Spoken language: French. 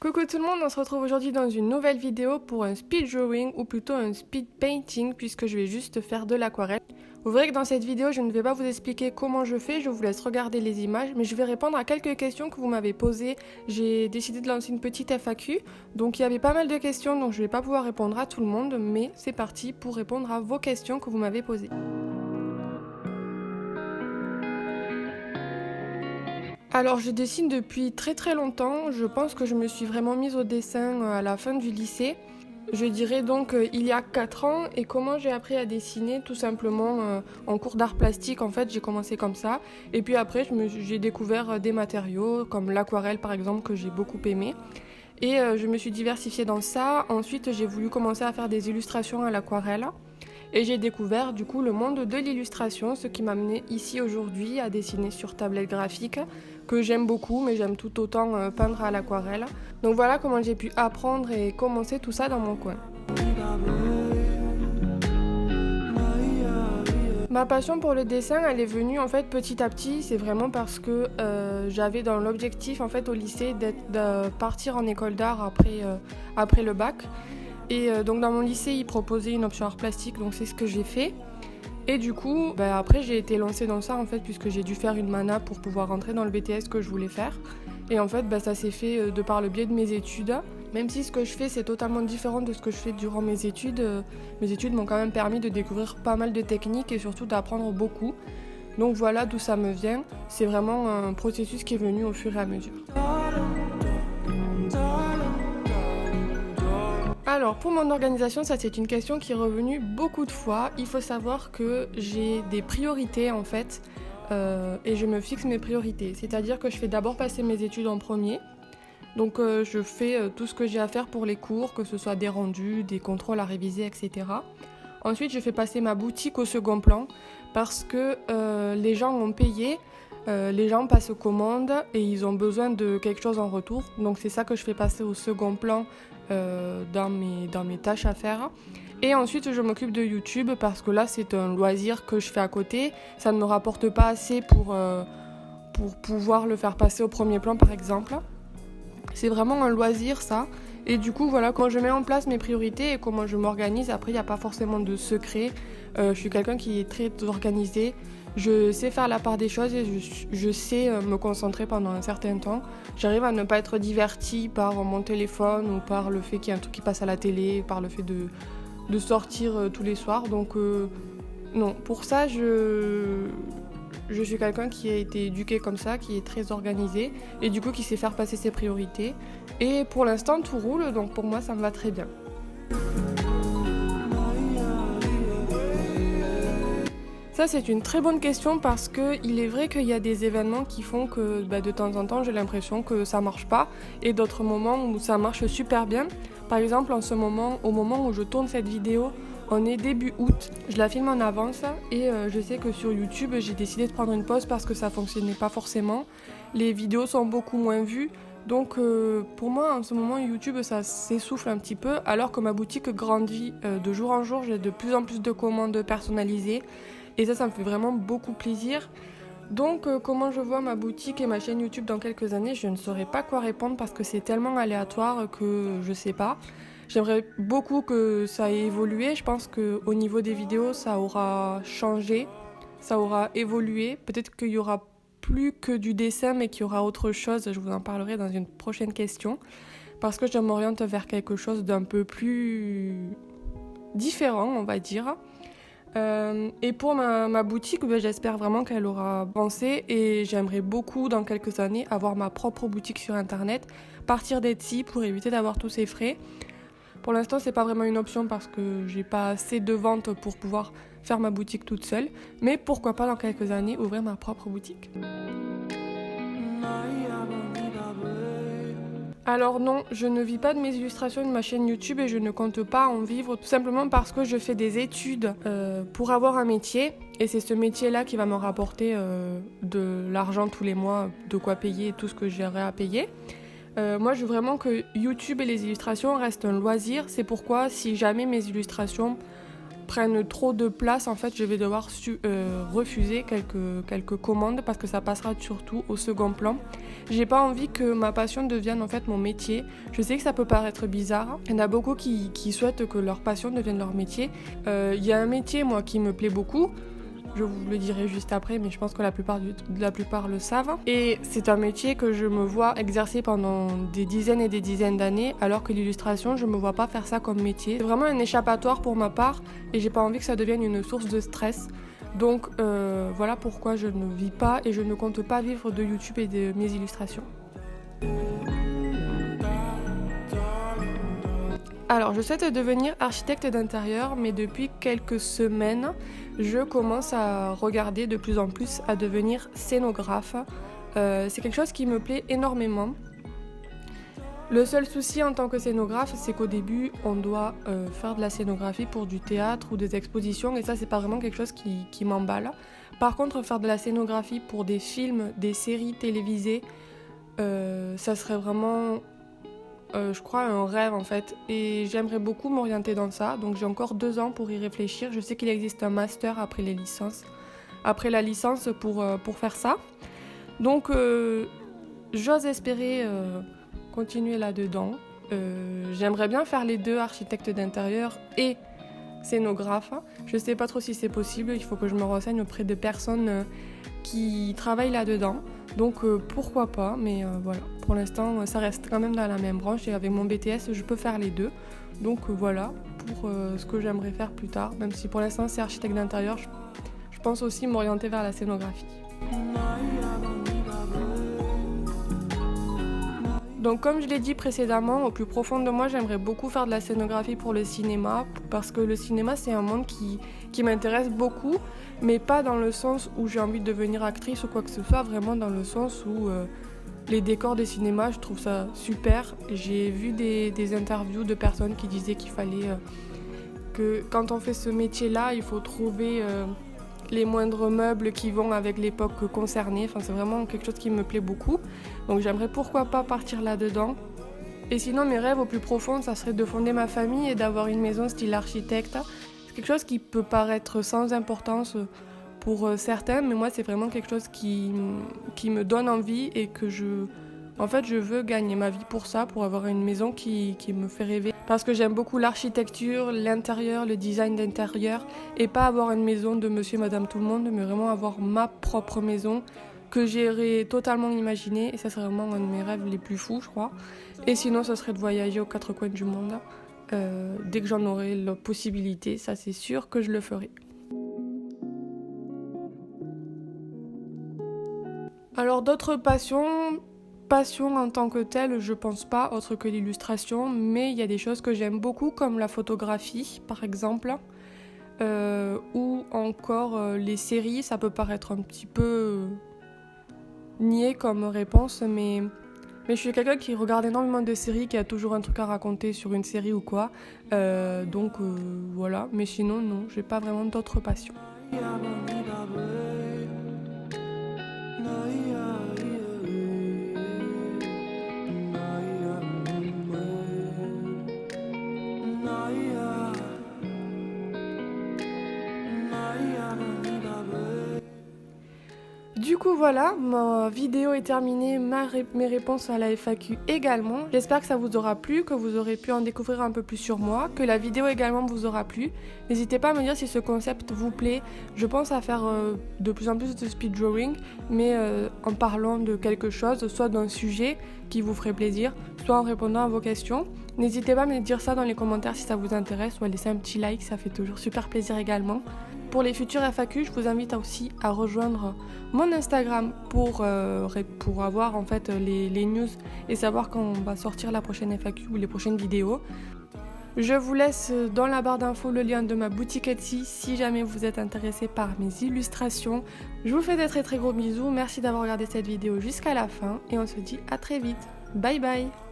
Coucou tout le monde, on se retrouve aujourd'hui dans une nouvelle vidéo pour un speed drawing ou plutôt un speed painting puisque je vais juste faire de l'aquarelle. Vous verrez que dans cette vidéo je ne vais pas vous expliquer comment je fais, je vous laisse regarder les images, mais je vais répondre à quelques questions que vous m'avez posées. J'ai décidé de lancer une petite FAQ, donc il y avait pas mal de questions donc je ne vais pas pouvoir répondre à tout le monde, mais c'est parti pour répondre à vos questions que vous m'avez posées. Alors je dessine depuis très longtemps, je pense que je me suis vraiment mise au dessin à la fin du lycée. Je dirais donc il y a 4 ans, et comment j'ai appris à dessiner, tout simplement en cours d'art plastique. En fait j'ai commencé comme ça, et puis après j'ai découvert des matériaux comme l'aquarelle par exemple que j'ai beaucoup aimé. Et je me suis diversifiée dans ça. Ensuite j'ai voulu commencer à faire des illustrations à l'aquarelle. Et j'ai découvert du coup le monde de l'illustration, ce qui m'a amené ici aujourd'hui à dessiner sur tablette graphique, que j'aime beaucoup, mais j'aime tout autant peindre à l'aquarelle. Donc voilà comment j'ai pu apprendre et commencer tout ça dans mon coin. Ma passion pour le dessin, elle est venue en fait petit à petit. C'est vraiment parce que j'avais dans l'objectif en fait au lycée de partir en école d'art après le bac. Et donc dans mon lycée, ils proposaient une option art plastique, donc c'est ce que j'ai fait. Et du coup, après j'ai été lancée dans ça en fait, puisque j'ai dû faire une mana pour pouvoir rentrer dans le BTS que je voulais faire. Et en fait, ça s'est fait de par le biais de mes études. Même si ce que je fais c'est totalement différent de ce que je fais durant mes études m'ont quand même permis de découvrir pas mal de techniques et surtout d'apprendre beaucoup. Donc voilà d'où ça me vient. C'est vraiment un processus qui est venu au fur et à mesure. Alors pour mon organisation, ça c'est une question qui est revenue beaucoup de fois. Il faut savoir que j'ai des priorités en fait et je me fixe mes priorités. C'est-à-dire que je fais d'abord passer mes études en premier. Donc je fais tout ce que j'ai à faire pour les cours, que ce soit des rendus, des contrôles à réviser, etc. Ensuite je fais passer ma boutique au second plan parce que les gens ont payé. Les gens passent commande et ils ont besoin de quelque chose en retour. Donc c'est ça que je fais passer au second plan dans mes tâches à faire. Et ensuite je m'occupe de YouTube parce que là c'est un loisir que je fais à côté. Ça ne me rapporte pas assez pour pouvoir le faire passer au premier plan par exemple. C'est vraiment un loisir ça. Et du coup voilà, quand je mets en place mes priorités et comment je m'organise, après il n'y a pas forcément de secret. Je suis quelqu'un qui est très organisé. Je sais faire la part des choses et je sais me concentrer pendant un certain temps. J'arrive à ne pas être divertie par mon téléphone ou par le fait qu'il y ait un truc qui passe à la télé, par le fait de sortir tous les soirs. Donc non, pour ça je suis quelqu'un qui a été éduqué comme ça, qui est très organisé et du coup qui sait faire passer ses priorités. Et pour l'instant tout roule, donc pour moi ça me va très bien. Ça c'est une très bonne question parce qu'il est vrai qu'il y a des événements qui font que de temps en temps j'ai l'impression que ça marche pas et d'autres moments où ça marche super bien. Par exemple en ce moment, au moment où je tourne cette vidéo, on est début août, je la filme en avance et je sais que sur YouTube j'ai décidé de prendre une pause parce que ça fonctionnait pas forcément. Les vidéos sont beaucoup moins vues. Donc pour moi en ce moment YouTube ça s'essouffle un petit peu alors que ma boutique grandit de jour en jour, j'ai de plus en plus de commandes personnalisées et ça me fait vraiment beaucoup plaisir. Donc comment je vois ma boutique et ma chaîne YouTube dans quelques années, je ne saurais pas quoi répondre parce que c'est tellement aléatoire que je sais pas. J'aimerais beaucoup que ça ait évolué, je pense qu'au niveau des vidéos ça aura changé, ça aura évolué, peut-être qu'il y aura plus que du dessin mais qu'il y aura autre chose, je vous en parlerai dans une prochaine question parce que je m'oriente vers quelque chose d'un peu plus différent on va dire. Et pour ma boutique, j'espère vraiment qu'elle aura avancé et j'aimerais beaucoup dans quelques années avoir ma propre boutique sur internet, partir d'Etsy pour éviter d'avoir tous ces frais. Pour l'instant c'est pas vraiment une option parce que j'ai pas assez de ventes pour pouvoir faire ma boutique toute seule, mais pourquoi pas dans quelques années ouvrir ma propre boutique. Alors non, je ne vis pas de mes illustrations et de ma chaîne YouTube et je ne compte pas en vivre tout simplement parce que je fais des études pour avoir un métier et c'est ce métier-là qui va me rapporter de l'argent tous les mois, de quoi payer tout ce que j'aurai à payer. Moi je veux vraiment que YouTube et les illustrations restent un loisir, c'est pourquoi si jamais mes illustrations prennent trop de place, en fait, je vais devoir refuser quelques commandes parce que ça passera surtout au second plan. J'ai pas envie que ma passion devienne en fait mon métier. Je sais que ça peut paraître bizarre. Il y en a beaucoup qui souhaitent que leur passion devienne leur métier. Il y a un métier, moi, qui me plaît beaucoup. Je vous le dirai juste après, mais je pense que la plupart le savent. Et c'est un métier que je me vois exercer pendant des dizaines et des dizaines d'années, alors que l'illustration, je me vois pas faire ça comme métier. C'est vraiment un échappatoire pour ma part, et j'ai pas envie que ça devienne une source de stress. Donc voilà pourquoi je ne vis pas et je ne compte pas vivre de YouTube et de mes illustrations. Alors, je souhaite devenir architecte d'intérieur, mais depuis quelques semaines, je commence à regarder de plus en plus à devenir scénographe. C'est quelque chose qui me plaît énormément. Le seul souci en tant que scénographe, c'est qu'au début, on doit faire de la scénographie pour du théâtre ou des expositions, et ça, c'est pas vraiment quelque chose qui m'emballe. Par contre, faire de la scénographie pour des films, des séries télévisées, ça serait vraiment... je crois un rêve en fait, et j'aimerais beaucoup m'orienter dans ça, donc j'ai encore 2 ans pour y réfléchir. Je sais qu'il existe un master après la licence pour faire ça, donc j'ose espérer continuer là-dedans. J'aimerais bien faire les deux, architecte d'intérieur et scénographe. Je sais pas trop si c'est possible, il faut que je me renseigne auprès de personnes qui travaillent là-dedans. Donc pourquoi pas, mais voilà. Pour l'instant, ça reste quand même dans la même branche et avec mon BTS, je peux faire les deux. Donc voilà pour ce que j'aimerais faire plus tard. Même si pour l'instant, c'est architecte d'intérieur, je pense aussi m'orienter vers la scénographie. Donc comme je l'ai dit précédemment, au plus profond de moi, j'aimerais beaucoup faire de la scénographie pour le cinéma, parce que le cinéma, c'est un monde qui m'intéresse beaucoup, mais pas dans le sens où j'ai envie de devenir actrice ou quoi que ce soit, vraiment dans le sens où les décors des cinémas, je trouve ça super. J'ai vu des interviews de personnes qui disaient qu'il fallait que quand on fait ce métier-là, il faut trouver les moindres meubles qui vont avec l'époque concernée. Enfin, c'est vraiment quelque chose qui me plaît beaucoup. Donc j'aimerais pourquoi pas partir là-dedans. Et sinon, mes rêves au plus profond, ça serait de fonder ma famille et d'avoir une maison style architecte. C'est quelque chose qui peut paraître sans importance pour certains, mais moi, c'est vraiment quelque chose qui me donne envie et que je veux gagner ma vie pour ça, pour avoir une maison qui me fait rêver. Parce que j'aime beaucoup l'architecture, l'intérieur, le design d'intérieur, et pas avoir une maison de monsieur et madame tout le monde, mais vraiment avoir ma propre maison que j'aurais totalement imaginée, et ça serait vraiment un de mes rêves les plus fous, je crois. Et sinon, ça serait de voyager aux 4 coins du monde. Dès que j'en aurai la possibilité, ça c'est sûr que je le ferai. Alors d'autres passions en tant que telle, je pense pas, autre que l'illustration, mais il y a des choses que j'aime beaucoup, comme la photographie par exemple, ou encore les séries. Ça peut paraître un petit peu niais comme réponse, mais je suis quelqu'un qui regarde énormément de séries, qui a toujours un truc à raconter sur une série ou quoi, donc voilà, mais sinon non, j'ai pas vraiment d'autres passions. Du coup voilà, ma vidéo est terminée, mes réponses à la FAQ également. J'espère que ça vous aura plu, que vous aurez pu en découvrir un peu plus sur moi, que la vidéo également vous aura plu. N'hésitez pas à me dire si ce concept vous plaît. Je pense à faire de plus en plus de speed drawing, mais en parlant de quelque chose, soit d'un sujet qui vous ferait plaisir, soit en répondant à vos questions. N'hésitez pas à me dire ça dans les commentaires si ça vous intéresse, ou à laisser un petit like, ça fait toujours super plaisir également. Pour les futurs FAQ, je vous invite aussi à rejoindre mon Instagram pour avoir en fait les news et savoir quand on va sortir la prochaine FAQ ou les prochaines vidéos. Je vous laisse dans la barre d'infos le lien de ma boutique Etsy si jamais vous êtes intéressé par mes illustrations. Je vous fais des très très gros bisous, merci d'avoir regardé cette vidéo jusqu'à la fin et on se dit à très vite. Bye bye.